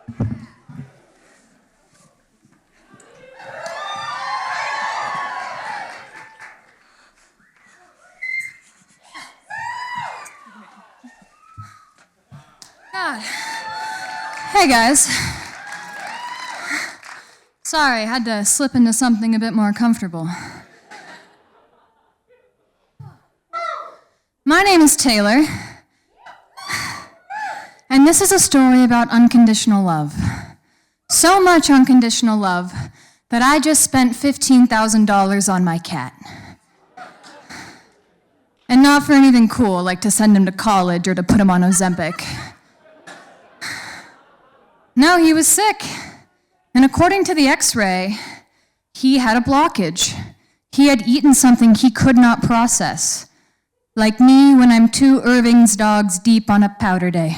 God. Hey guys. Sorry, I had to slip into something a bit more comfortable. My name is Taylor, and this is a story about unconditional love. So much unconditional love that I just spent $15,000 on my cat. And not for anything cool, like to send him to college or to put him on Ozempic. No, he was sick. And according to the x-ray, he had a blockage. He had eaten something he could not process. Like me when I'm 2 Irving's dogs deep on a powder day.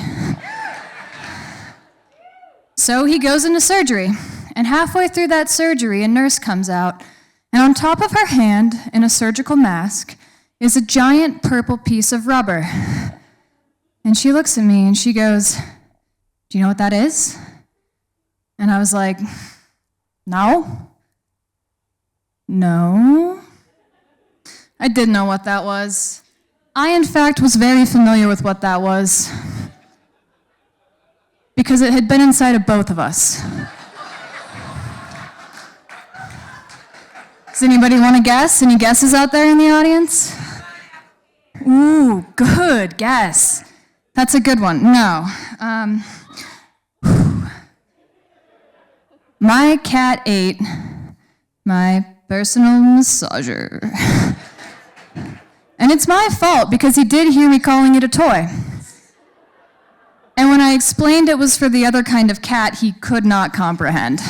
So he goes into surgery, and halfway through that surgery, a nurse comes out, and on top of her hand, in a surgical mask, is a giant purple piece of rubber. And she looks at me and she goes, "Do you know what that is?" And I was like, No. I didn't know what that was. I, in fact, was very familiar with what that was because it had been inside of both of us. Does anybody want to guess? Any guesses out there in the audience? Ooh, good guess. That's a good one. No. My cat ate my personal massager. And it's my fault because he did hear me calling it a toy. And when I explained it was for the other kind of cat, he could not comprehend.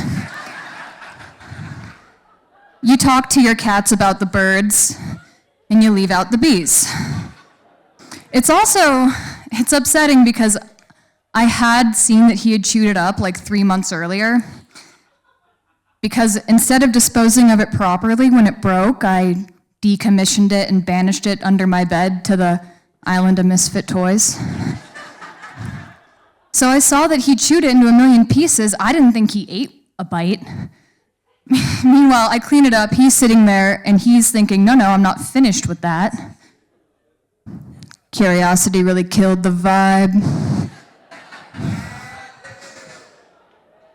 You talk to your cats about the birds, and you leave out the bees. It's upsetting because I had seen that he had chewed it up like 3 months earlier. Because instead of disposing of it properly when it broke, I decommissioned it and banished it under my bed to the island of misfit toys. So I saw that he chewed it into 1,000,000 pieces. I didn't think he ate a bite. Meanwhile, I clean it up, he's sitting there, and he's thinking, no, I'm not finished with that. Curiosity really killed the vibe.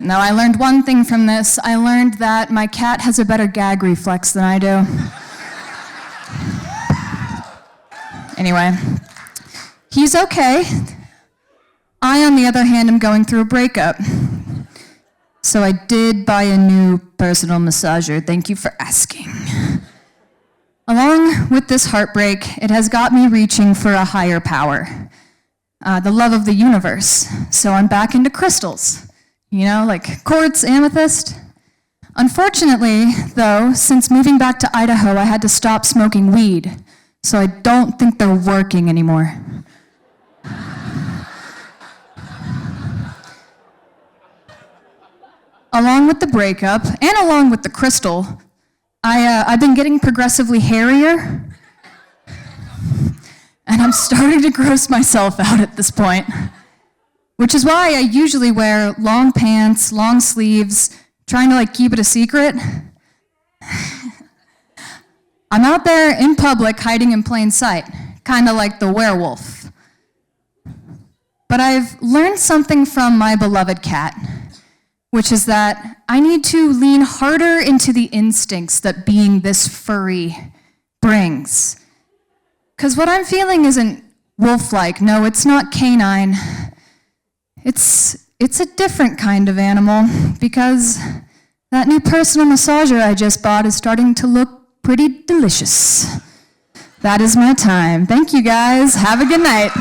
Now, I learned one thing from this. I learned that my cat has a better gag reflex than I do. Anyway, he's okay. I, on the other hand, am going through a breakup. So I did buy a new personal massager. Thank you for asking. Along with this heartbreak, it has got me reaching for a higher power, the love of the universe. So I'm back into crystals. You know, like quartz, amethyst. Unfortunately, though, since moving back to Idaho, I had to stop smoking weed, so I don't think they're working anymore. Along with the breakup, and along with the crystal, I've been getting progressively hairier, and I'm starting to gross myself out at this point. Which is why I usually wear long pants, long sleeves, trying to keep it a secret. I'm out there in public hiding in plain sight, kind of like the werewolf. But I've learned something from my beloved cat, which is that I need to lean harder into the instincts that being this furry brings. Because what I'm feeling isn't wolf-like. No, it's not canine. It's a different kind of animal, because that new personal massager I just bought is starting to look pretty delicious. That is my time. Thank you, guys. Have a good night.